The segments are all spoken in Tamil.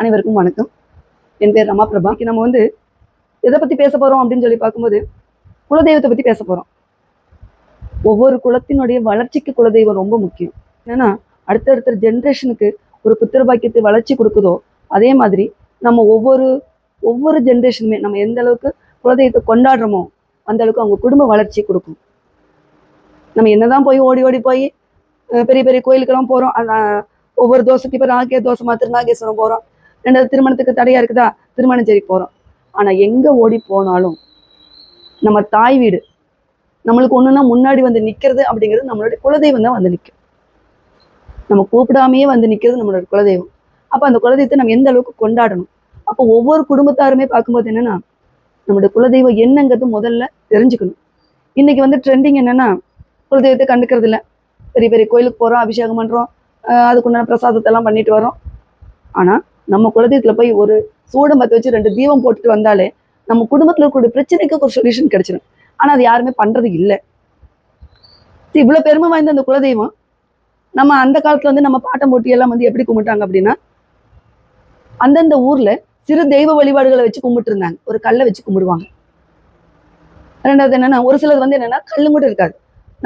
அனைவருக்கும் வணக்கம். என் பேர் ரமா பிரபா. நம்ம எதை பத்தி பேச போறோம் அப்படின்னு சொல்லி பார்க்கும்போது குலதெய்வத்தை பத்தி பேச போறோம். ஒவ்வொரு குலத்தினுடைய வளர்ச்சிக்கு குலதெய்வம் ரொம்ப முக்கியம். ஏன்னா அடுத்தடுத்த ஜென்ரேஷனுக்கு ஒரு புத்திர பாக்கியத்தை வளர்ச்சி கொடுக்குதோ அதே மாதிரி நம்ம ஒவ்வொரு ஜென்ரேஷனுமே நம்ம எந்த அளவுக்கு குலதெய்வத்தை கொண்டாடுறோமோ அந்த அளவுக்கு அவங்க குடும்ப வளர்ச்சி கொடுக்கும். நம்ம என்னதான் போய் ஓடி ஓடி போய் பெரிய பெரிய கோயிலுக்கெல்லாம் போறோம். ஒவ்வொரு தோசைக்கு இப்போ தோசை திருநாகேஸ்வரம் போறோம். ரெண்டாவது திருமணத்துக்கு தடையா இருக்குதா திருமணஞ்சேரி போறோம். ஆனா எங்க ஓடி போனாலும் நம்ம தாய் வீடு நம்மளுக்கு ஒண்ணுன்னா முன்னாடி வந்து நிக்கிறது அப்படிங்கிறது நம்மளுடைய குலதெய்வம் தான் வந்து நிற்கும். நம்ம கூப்பிடாமையே வந்து நிக்கிறது நம்மளோட குலதெய்வம். அப்ப அந்த குலதெய்வத்தை நம்ம எந்த அளவுக்கு கொண்டாடணும். அப்போ ஒவ்வொரு குடும்பத்தாருமே பார்க்கும்போது என்னன்னா நம்மளுடைய குலதெய்வம் என்னங்கிறது முதல்ல தெரிஞ்சுக்கணும். இன்னைக்கு ட்ரெண்டிங் என்னன்னா குலதெய்வத்தை கண்டுக்கிறது இல்லை. பெரிய பெரிய கோயிலுக்கு போறோம், அபிஷேகம் பண்றோம், அதுக்குண்டான பிரசாதத்தை எல்லாம் பண்ணிட்டு வரோம். ஆனா நம்ம குலதெய்வத்துல போய் ஒரு சூடம் பற்ற வச்சு 2 தீபம் போட்டுட்டு வந்தாலே நம்ம குடும்பத்துல இருக்கக்கூடிய பிரச்சனைக்கு ஒரு சொல்யூஷன் கிடைச்சிடும். ஆனா அது யாருமே பண்றது இல்லை. இவ்வளவு பெருமை வாய்ந்த அந்த குலதெய்வம் நம்ம அந்த காலத்துல நம்ம பாட்டம் போட்டி எல்லாம் எப்படி கும்பிட்டாங்க அப்படின்னா அந்தந்த ஊர்ல சிறு தெய்வ வழிபாடுகளை வச்சு கும்பிட்டு இருந்தாங்க. ஒரு கல்லை வச்சு கும்பிடுவாங்க. ரெண்டாவது என்னன்னா ஒரு சிலது என்னன்னா கல்லு கூட இருக்காது.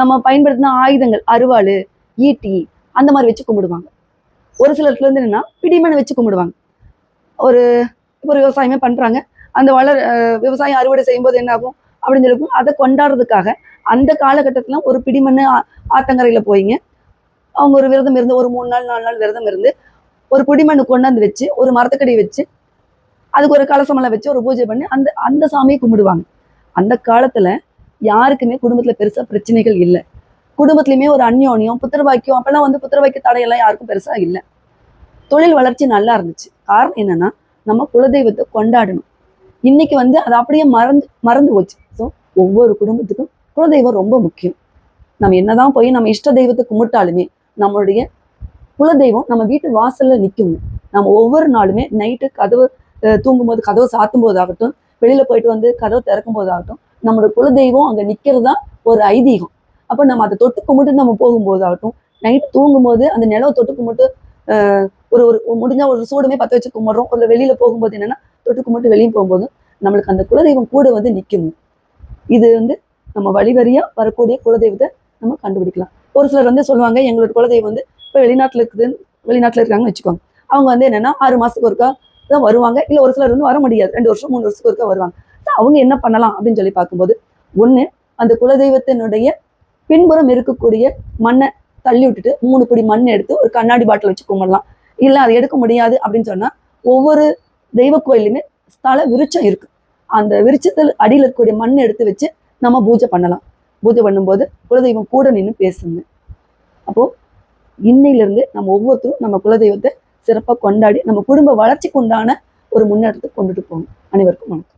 நம்ம பயன்படுத்தின ஆயுதங்கள் அருவாள், ஈட்டி அந்த மாதிரி வச்சு கும்பிடுவாங்க. ஒரு சில இடத்துல என்னன்னா பிடிமனை வச்சு கும்பிடுவாங்க. ஒரு விவசாயமே பண்றாங்க. அந்த விவசாயம் அறுவடை செய்யும் போது என்ன ஆகும் அப்படின்னு சொல்லி அதை கொண்டாடுறதுக்காக அந்த காலகட்டத்துல ஒரு பிடிமண்ணு ஆத்தங்கரையில போயிங்க அவங்க ஒரு விரதம் இருந்து ஒரு 3 நாள் 4 நாள் விரதம் இருந்து ஒரு பிடிமண்ணு கொண்டாந்து வச்சு ஒரு மரத்துக்கடி வச்சு அதுக்கு ஒரு கலசமெல்லாம் வச்சு ஒரு பூஜை பண்ணி அந்த சாமியை கும்பிடுவாங்க. அந்த காலத்துல யாருக்குமே குடும்பத்துல பெருசா பிரச்சனைகள் இல்லை. குடும்பத்திலயுமே ஒரு அந்யோன்யம் புத்திர பாக்கியம் அப்பெல்லாம் புத்திர பாக்கிய தடையெல்லாம் யாருக்கும் பெருசா இல்லை. தொழில் வளர்ச்சி நல்லா இருந்துச்சு. காரணம் என்னன்னா நம்ம குலதெய்வத்தை கொண்டாடணும். இன்னைக்கு அதை அப்படியே மறந்து போச்சு. ஸோ ஒவ்வொரு குடும்பத்துக்கும் குலதெய்வம் ரொம்ப முக்கியம். நம்ம என்னதான் போய் நம்ம இஷ்ட தெய்வத்தை கும்பிட்டாலுமே நம்மளுடைய குலதெய்வம் நம்ம வீட்டு வாசல்ல நிற்குங்க. நம்ம ஒவ்வொரு நாளுமே நைட்டு கதவு தூங்கும் போது கதவை சாத்தும் போதாகட்டும், வெளியில போயிட்டு கதவை திறக்கும் போதாகட்டும் நம்மளோட குலதெய்வம் அங்க நிக்கிறதா ஒரு ஐதீகம். அப்ப நம்ம அதை தொட்டு கும்பிட்டு நம்ம போகும்போதாகட்டும், நைட்டு தூங்கும் போது அந்த நிலவை தொட்டு கும்பிட்டு ஒரு முடிஞ்சா ஒரு சூடமே பற்ற வச்சு கும்பிடுறோம். ஒரு வெளியில போகும்போது என்னன்னா தொட்டு கும்பிட்டு வெளியே போகும்போது நம்மளுக்கு அந்த குலதெய்வம் கூட நிற்கும். இது நம்ம வழிவரியா வரக்கூடிய குலதெய்வத்தை நம்ம கண்டுபிடிக்கலாம். ஒரு சிலர் சொல்லுவாங்க எங்களோட குலதெய்வம் இப்போ வெளிநாட்டுல இருக்காங்கன்னு வச்சுக்கோங்க. அவங்க என்னன்னா 6 மாசத்துக்கு ஒருக்கா தான் வருவாங்க. இல்ல ஒரு சிலர் வர முடியாது, 2 வருஷம் 3 வருஷத்துக்கு ஒருக்கா வருவாங்க. அவங்க என்ன பண்ணலாம் அப்படின்னு சொல்லி பார்க்கும்போது ஒண்ணு அந்த குலதெய்வத்தினுடைய பின்புறம் இருக்கக்கூடிய மண்ணை தள்ளி விட்டுட்டு 3 பிடி மண் எடுத்து ஒரு கண்ணாடி பாட்டில் வச்சு கும்பிடலாம். இல்லை அதை எடுக்க முடியாது அப்படின்னு சொன்னா ஒவ்வொரு தெய்வ கோயிலுமே ஸ்தல விருட்சம் இருக்கு. அந்த விருட்சத்தில் அடியில் இருக்கக்கூடிய மண் எடுத்து வச்சு நம்ம பூஜை பண்ணலாம். பூஜை பண்ணும்போது குலதெய்வம் கூட நின்று பேசுங்க. அப்போ இன்னையிலிருந்து நம்ம ஒவ்வொருத்தரும் நம்ம குலதெய்வத்தை சிறப்பாக கொண்டாடி நம்ம குடும்ப வளர்ச்சிக்கு உண்டான ஒரு முன்னேற்றத்தை கொண்டுட்டு போகணும். அனைவருக்கும் வணக்கம்.